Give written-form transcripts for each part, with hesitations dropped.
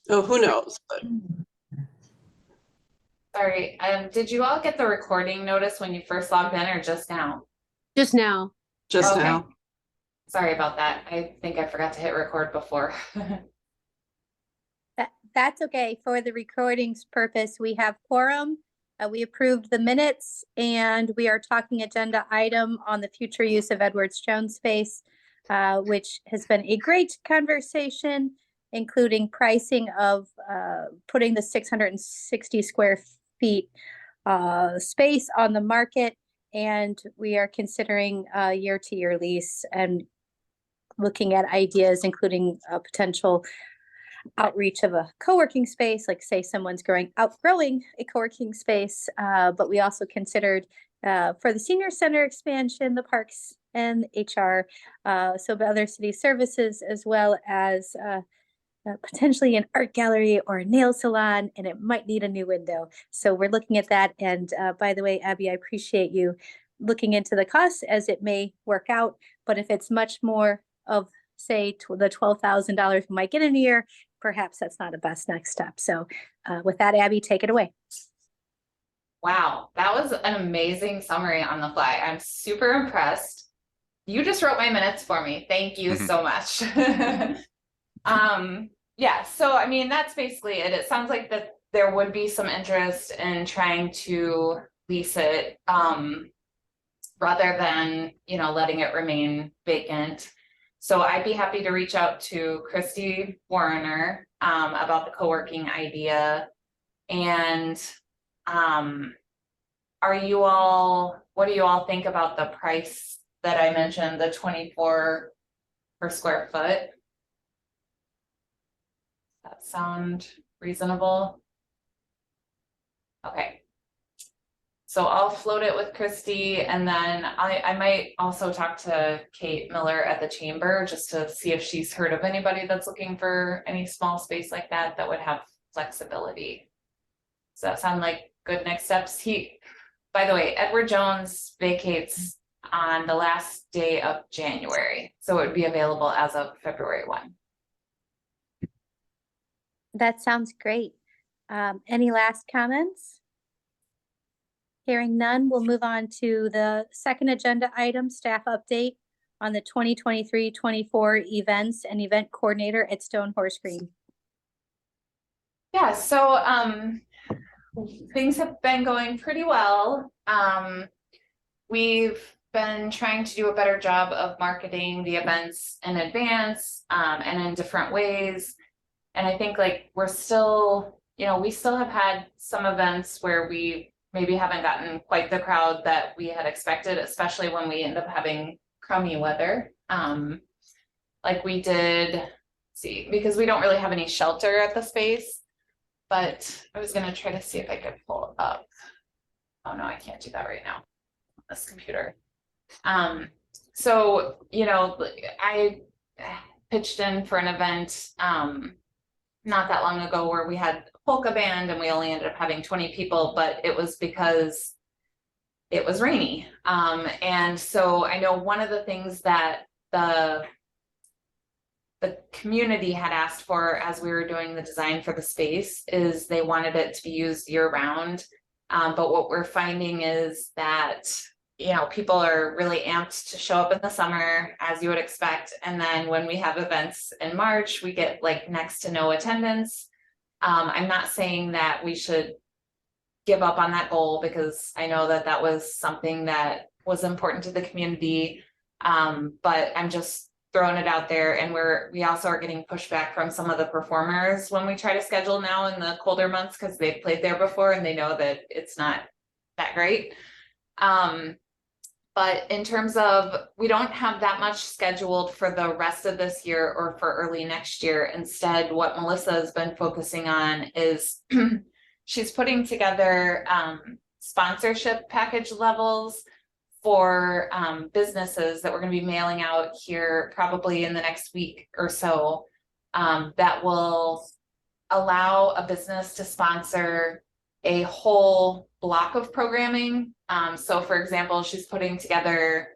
Oh, who knows? But Sorry, did you all get the recording notice when you first logged in or just now? Just now. just Okay, now. sorry about that. I think I forgot to hit record before. That's okay. For the recording's purpose, we have quorum. We approved the minutes and we are talking agenda item on the future use of Edwards Jones space, which has been a great conversation, including pricing of putting the 660 square feet space on the market. And we are considering a year-to-year lease and looking at ideas, including a potential outreach of a co-working space, like say someone's outgrowing a co-working space. But we also considered for the senior center expansion, the parks and HR, so other city services, as well as potentially an art gallery or a nail salon, and it might need a new window. So we're looking at that. And by the way, Abby, I appreciate you looking into the costs as it may work out. But if it's much more of, say, the $12,000 we might get in a year, perhaps that's not a best next step. So with that, Abby, take it away. Wow, that was an amazing summary on the fly. I'm super impressed. You just wrote my minutes for me. Thank you so much. Yeah, so I mean, that's basically it. It sounds like that there would be some interest in trying to lease it, rather than, letting it remain vacant. So I'd be happy to reach out to Christy Warner, about the co-working idea. And, what do you all think about the price that I mentioned, the 24 per square foot? That sound reasonable? Okay. So I'll float it with Christy, and then I might also talk to Kate Miller at the chamber just to see if she's heard of anybody that's looking for any small space like that would have flexibility. Does that sound like good next steps? By the way, Edward Jones vacates on the last day of January, so it would be available as of February 1. That sounds great. Any last comments? Hearing none, we'll move on to the second agenda item, staff update on the 2023-24 events and event coordinator at Stone Horse Green. Yeah, so things have been going pretty well. We've been trying to do a better job of marketing the events in advance, and in different ways. And I think we're still, we still have had some events where we maybe haven't gotten quite the crowd that we had expected, especially when we end up having crummy weather. Like we did, see, because we don't really have any shelter at the space, but I was gonna try to see if I could pull it up. Oh no, I can't do that right now on this computer. So, I pitched in for an event not that long ago where we had a polka band and we only ended up having 20 people, but it was because it was rainy. And so I know one of the things that the community had asked for as we were doing the design for the space is they wanted it to be used year round. But what we're finding is that people are really amped to show up in the summer, as you would expect. And then when we have events in March, we get next to no attendance. I'm not saying that we should give up on that goal, because I know that that was something that was important to the community. But I'm just throwing it out there. And we also are getting pushback from some of the performers when we try to schedule now in the colder months, because they've played there before and they know that it's not that great. But in terms of, we don't have that much scheduled for the rest of this year or for early next year. Instead, what Melissa has been focusing on is she's putting together sponsorship package levels for businesses that we're going to be mailing out here probably in the next week or so, that will allow a business to sponsor a whole block of programming. So for example, she's putting together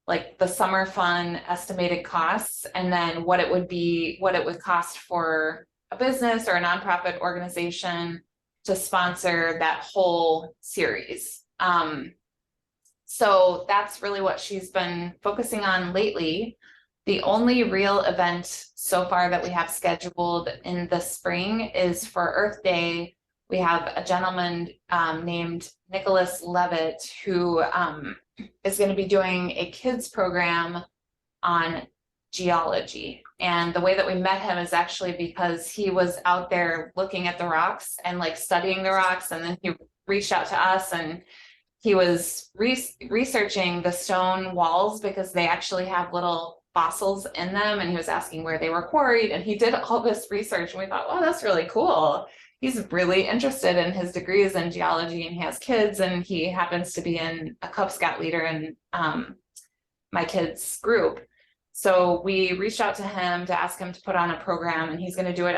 the summer fun estimated costs, and then what it would cost for a business or a nonprofit organization to sponsor that whole series. So that's really what she's been focusing on lately. The only real event so far that we have scheduled in the spring is for Earth Day. We have a gentleman named Nicholas Levitt who is going to be doing a kids program on geology. And the way that we met him is actually because he was out there looking at the rocks and like studying the rocks, and then he reached out to us and he was researching the stone walls because they actually have little fossils in them, and he was asking where they were quarried, and he did all this research, and we thought, oh, that's really cool. He's really interested in his degrees in geology, and he has kids, and he happens to be in a Cub Scout leader in my kids group. So we reached out to him to ask him to put on a program, and he's going to do it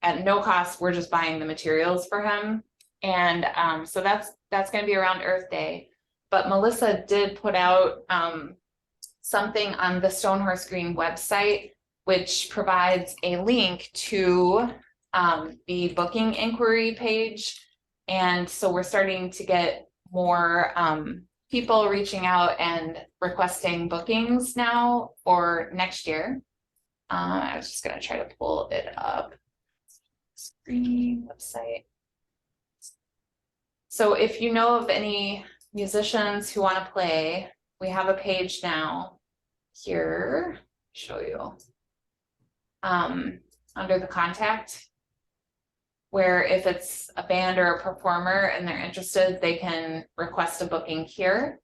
at no cost. We're just buying the materials for him. And so that's going to be around Earth Day. But Melissa did put out something on the Stonehorse Green website, which provides a link to the booking inquiry page. And so we're starting to get more people reaching out and requesting bookings now for next year. I was just going to try to pull it up. Screen website. So if you know of any musicians who want to play, we have a page now here. Show you under the contact, where if it's a band or a performer and they're interested, they can request a booking here.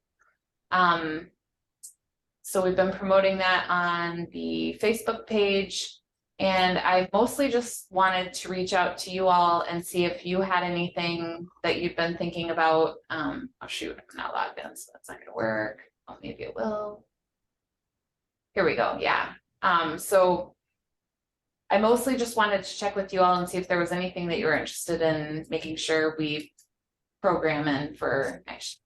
So we've been promoting that on the Facebook page, and I mostly just wanted to reach out to you all and see if you had anything that you've been thinking about. Oh shoot, I'm not logged in, so that's not gonna work. Oh, maybe it will. Here we go, yeah. So I mostly just wanted to check with you all and see if there was anything that you were interested in making sure we program in for next.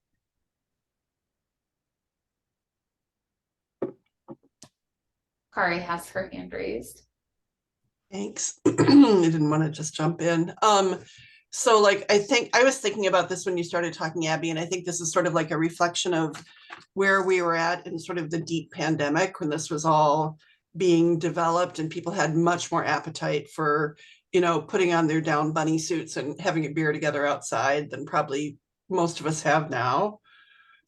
Kari has her hand raised. Thanks. I didn't want to just jump in. So like, I was thinking about this when you started talking, Abby, and I think this is sort of like a reflection of where we were at in sort of the deep pandemic when this was all being developed and people had much more appetite for, you know, putting on their down bunny suits and having a beer together outside than probably most of us have now.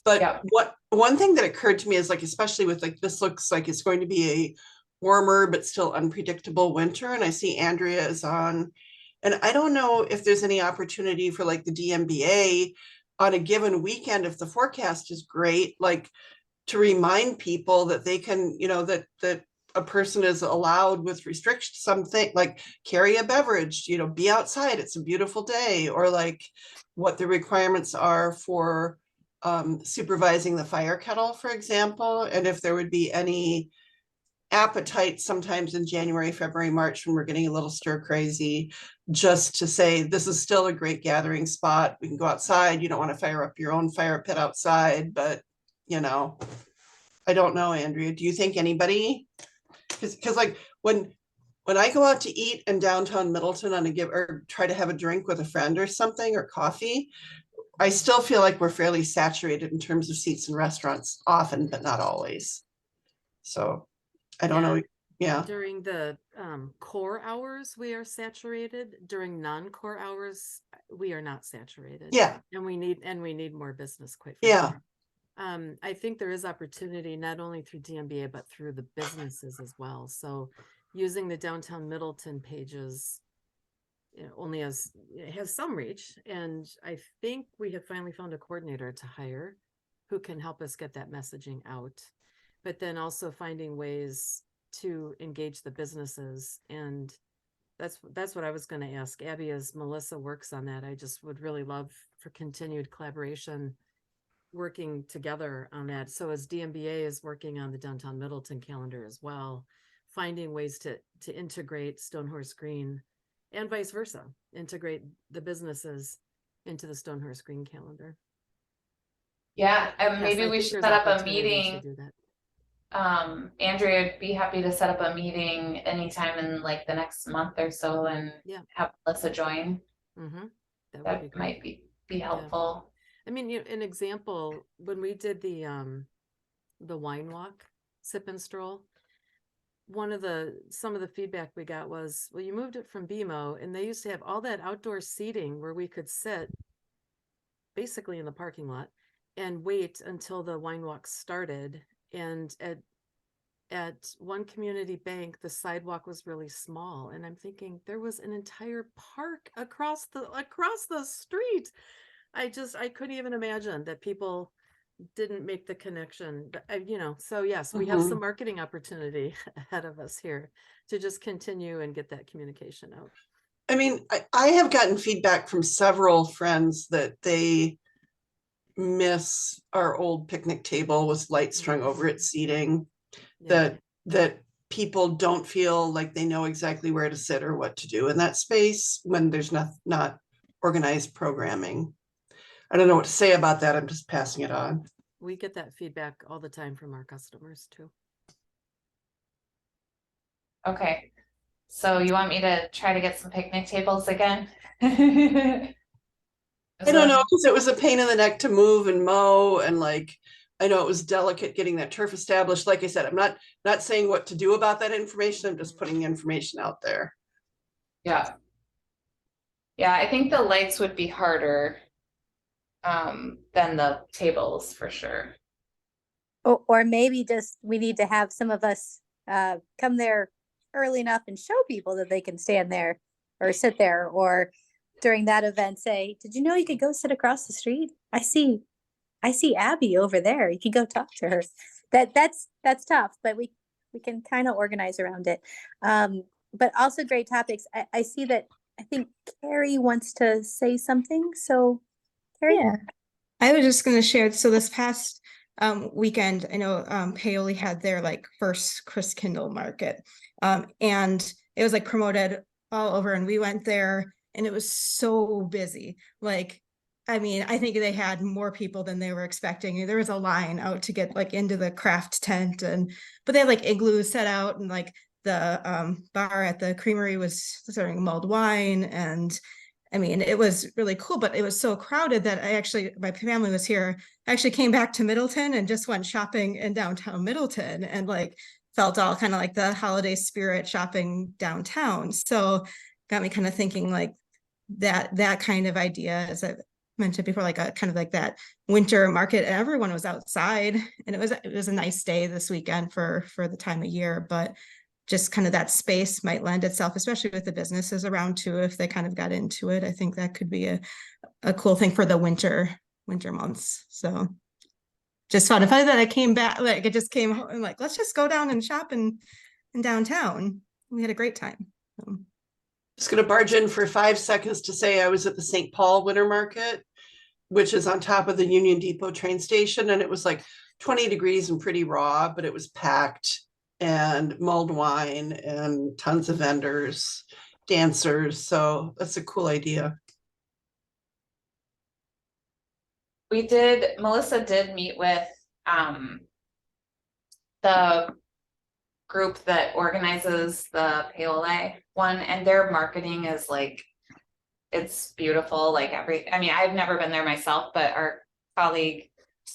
But Yep. One thing that occurred to me is like, especially with like, this looks like it's going to be a warmer but still unpredictable winter, and I see Andrea is on, and I don't know if there's any opportunity for like the DMBA on a given weekend, if the forecast is great, like to remind people that they can, you know, that a person is allowed with restrictions, something like carry a beverage, you know, be outside, it's a beautiful day, or like what the requirements are for supervising the fire kettle, for example, and if there would be any appetite sometimes in January, February, March, when we're getting a little stir crazy, just to say, this is still a great gathering spot. We can go outside. You don't want to fire up your own fire pit outside, but you know, I don't know, Andrea, do you think anybody, because like when I go out to eat in downtown Middleton on or try to have a drink with a friend or something, or coffee, I still feel like we're fairly saturated in terms of seats in restaurants often, but not always. So I don't know. Yeah. During the core hours, we are saturated. During non-core hours, we are not saturated. Yeah. And we need more business, quite frankly. Yeah. I think there is opportunity not only through DMBA, but through the businesses as well. So using the downtown Middleton pages, you know, only it has some reach. And I think we have finally found a coordinator to hire who can help us get that messaging out. But then also finding ways to engage the businesses. And that's what I was going to ask Abby as Melissa works on that. I just would really love for continued collaboration working together on that. So as DMBA is working on the downtown Middleton calendar as well, finding ways to integrate Stonehorse Green and vice versa, integrate the businesses into the Stonehorse Green calendar. Yeah, and Yes, maybe I we think should there's set up a opportunity to meeting. do that. Andrea would be happy to set up a meeting anytime in like the next month or so and Yeah. have Melissa join. Mm-hmm. That would be That great. might be helpful. I mean, an example, when we did the wine walk, sip and stroll, some of the feedback we got was, well, you moved it from BMO and they used to have all that outdoor seating where we could sit basically in the parking lot and wait until the wine walk started. And at one community bank, the sidewalk was really small. And I'm thinking there was an entire park across the street. I couldn't even imagine that people didn't make the connection. But, so yes, we have some marketing opportunity ahead of us here to just continue and get that communication out. I mean, I have gotten feedback from several friends that they miss our old picnic table with light strung over it seating, Yeah. that people don't feel like they know exactly where to sit or what to do in that space when there's not organized programming. I don't know what to say about that. I'm just passing it on. We get that feedback all the time from our customers too. Okay. So you want me to try to get some picnic tables again? I I don't know, because it was a pain in the neck to move and mow, and like, I know it was delicate getting that turf established. Like I said, I'm not saying what to do about that information. I'm just putting the information out there. Yeah. Yeah, I think the lights would be harder than the tables for sure. Or maybe just we need to have some of us come there early enough and show people that they can stand there or sit there, or during that event say, did you know you could go sit across the street? I see Abby over there. You can go talk to her. That's tough, but we can kind of organize around it. But also great topics. I see that I think Carrie wants to say something. So Carrie? Yeah, I was just going to share. So this past weekend, I know Paoli had their like first Chris Kindle market, and it was like promoted all over, and we went there, and it was so busy. Like, I mean, I think they had more people than they were expecting. There was a line out to get like into the craft tent, but they had like igloos set out, and like the bar at the creamery was serving mulled wine, and I mean, it was really cool, but it was so crowded that my family was here. I actually came back to Middleton and just went shopping in downtown Middleton and like felt all kind of like the holiday spirit shopping downtown. So got me kind of thinking like that kind of idea, as I mentioned before, like a kind of like that winter market. Everyone was outside, and it was a nice day this weekend for the time of year, but just kind of that space might lend itself, especially with the businesses around too, if they kind of got into it. I think that could be a cool thing for the winter months. So just fun. If I that I came back, like I just came home and like, let's just go down and shop in downtown. We had a great time. So. Just going to barge in for 5 seconds to say I was at the St. Paul Winter Market, which is on top of the Union Depot train station, and it was like 20 degrees and pretty raw, but it was packed, and mulled wine and tons of vendors, dancers. So that's a cool idea. Melissa did meet with the group that organizes the PLA one, and their marketing is like, it's beautiful. Like I mean, I've never been there myself, but our colleague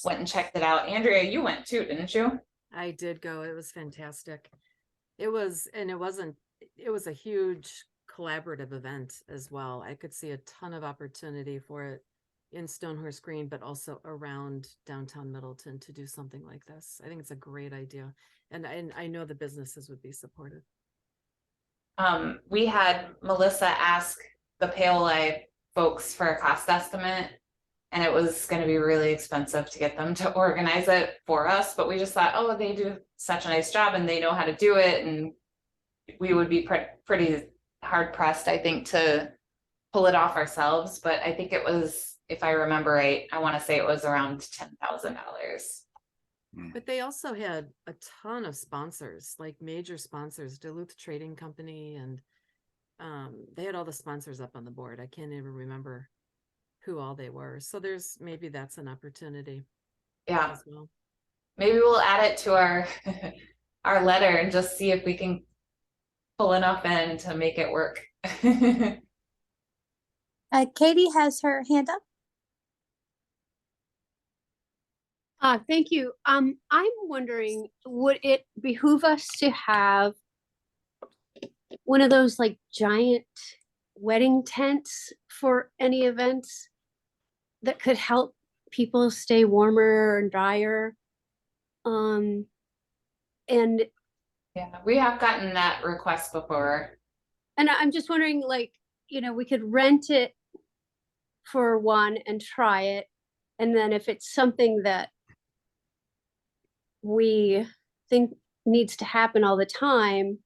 went and checked it out. Andrea, you went too, didn't you? I did go. It was fantastic. It was a huge collaborative event as well. I could see a ton of opportunity for it in Stonehorse Green, but also around downtown Middleton to do something like this. I think it's a great idea. And I know the businesses would be supportive. We had Melissa ask the PLA folks for a cost estimate, and it was going to be really expensive to get them to organize it for us, but we just thought, oh, they do such a nice job and they know how to do it, and we would be pretty hard pressed, I think, to pull it off ourselves. But I think it was, if I remember right, I want to say it was around $10,000. But they also had a ton of sponsors, like major sponsors, Duluth Trading Company, and they had all the sponsors up on the board. I can't even remember who all they were. So that's an opportunity. Yeah. As well. maybe we'll add it to our our letter and just see if we can pull enough in to make it work. Katie has her hand up. Thank you. I'm wondering, would it behoove us to have one of those like giant wedding tents for any events that could help people stay warmer and drier? And Yeah, we have gotten that request before. I'm just wondering, like, we could rent it for one and try it. And then if it's something that we think needs to happen all the time,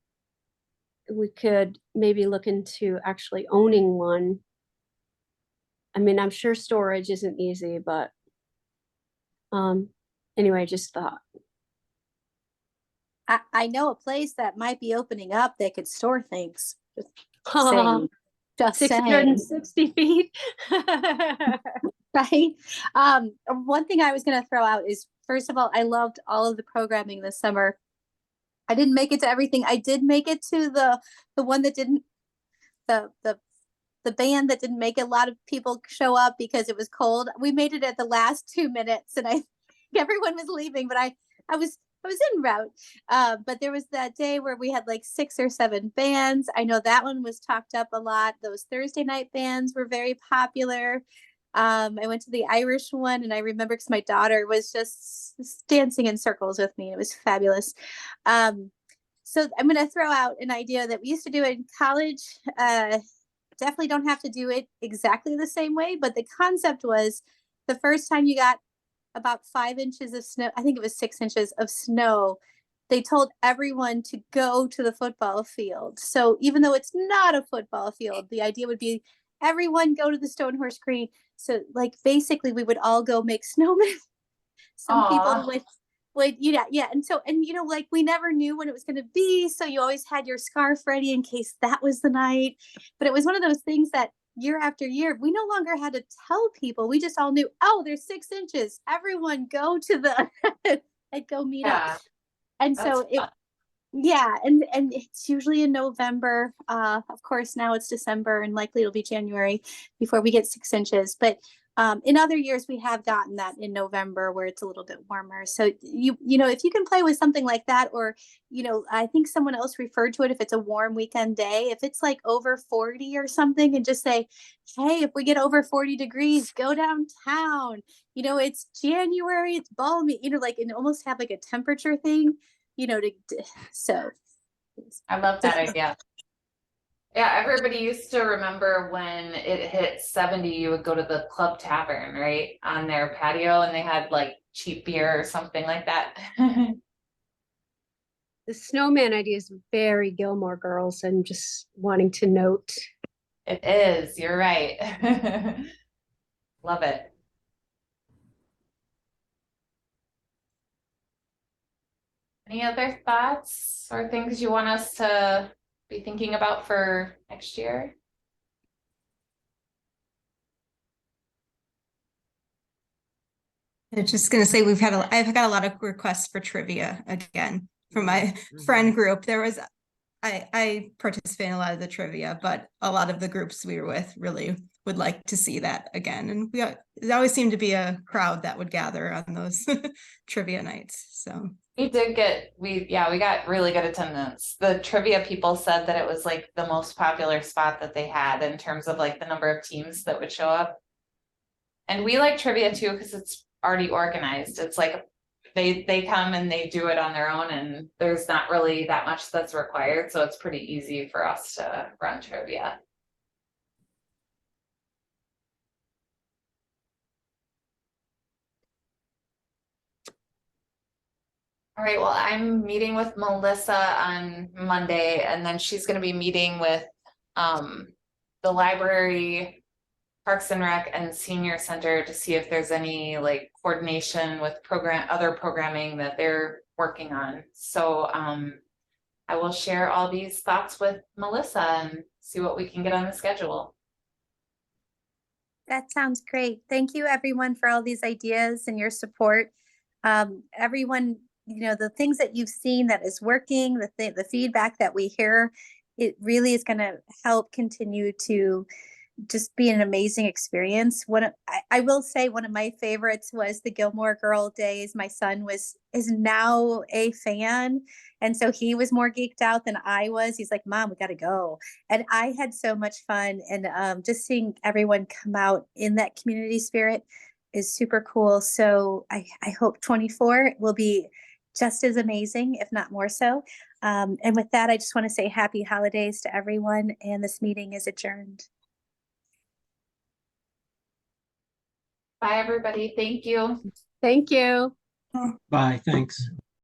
we could maybe look into actually owning one. I mean, I'm sure storage isn't easy, but anyway, just thought. I know a place that might be opening up that could store things. Just saying. 660 feet. Right. One thing I was going to throw out is, first of all, I loved all of the programming this summer. I didn't make it to everything. I did make it to the one that didn't, the band that didn't make it. A lot of people show up because it was cold. We made it at the last 2 minutes, and everyone was leaving, but I was en route. But there was that day where we had like 6 or 7 bands. I know that one was talked up a lot. Those Thursday night bands were very popular. I went to the Irish one, and I remember because my daughter was just dancing in circles with me. It was fabulous. So I'm going to throw out an idea that we used to do in college. Definitely don't have to do it exactly the same way, but the concept was the first time you got about 5 inches of snow, I think it was 6 inches of snow, they told everyone to go to the football field. So even though it's not a football field, the idea would be everyone go to the Stone Horse Green. So like basically we would all go make snowmen. Some people would yeah. And so, and like we never knew when it was going to be. So you always had your scarf ready in case that was the night. But it was one of those things that year after year, we no longer had to tell people. We just all knew, oh, there's 6 inches. Everyone go to the, and go meet up. And so yeah, and it's usually in November. Of course, now it's December, and likely it'll be January before we get 6 inches. But in other years, we have gotten that in November where it's a little bit warmer. So if you can play with something like that, or I think someone else referred to it, if it's a warm weekend day, if it's like over 40 or something, and just say, hey, if we get over 40 degrees, go downtown. It's January, it's balmy. And almost have like a temperature thing. So I love that idea. Yeah, everybody used to remember when it hit 70, you would go to the Club Tavern, right, on their patio, and they had like cheap beer or something like that. The snowman idea is very Gilmore Girls, and just wanting to note. It is, you're right. Love it. Any other thoughts or things you want us to be thinking about for next year? I'm just going to say I've got a lot of requests for trivia again from my friend group. I participate in a lot of the trivia, but a lot of the groups we were with really would like to see that again. And there always seemed to be a crowd that would gather on those trivia nights. So we got really good attendance. The trivia people said that it was like the most popular spot that they had in terms of like the number of teams that would show up. And we like trivia too, because it's already organized. It's like they come and they do it on their own, and there's not really that much that's required. So it's pretty easy for us to run trivia. All right, well, I'm meeting with Melissa on Monday, and then she's going to be meeting with the library, Parks and Rec, and Senior Center to see if there's any like coordination with other programming that they're working on. So I will share all these thoughts with Melissa and see what we can get on the schedule. That sounds great. Thank you everyone for all these ideas and your support. Everyone, the things that you've seen that is working, the feedback that we hear, it really is going to help continue to just be an amazing experience. I will say one of my favorites was the Gilmore Girl days. My son is now a fan, and so he was more geeked out than I was. He's like, "Mom, we got to go," and I had so much fun. And just seeing everyone come out in that community spirit is super cool. So I hope 24 will be just as amazing, if not more so. And with that, I just want to say happy holidays to everyone, and this meeting is adjourned. Bye, everybody. Thank you. Thank you. Bye, thanks.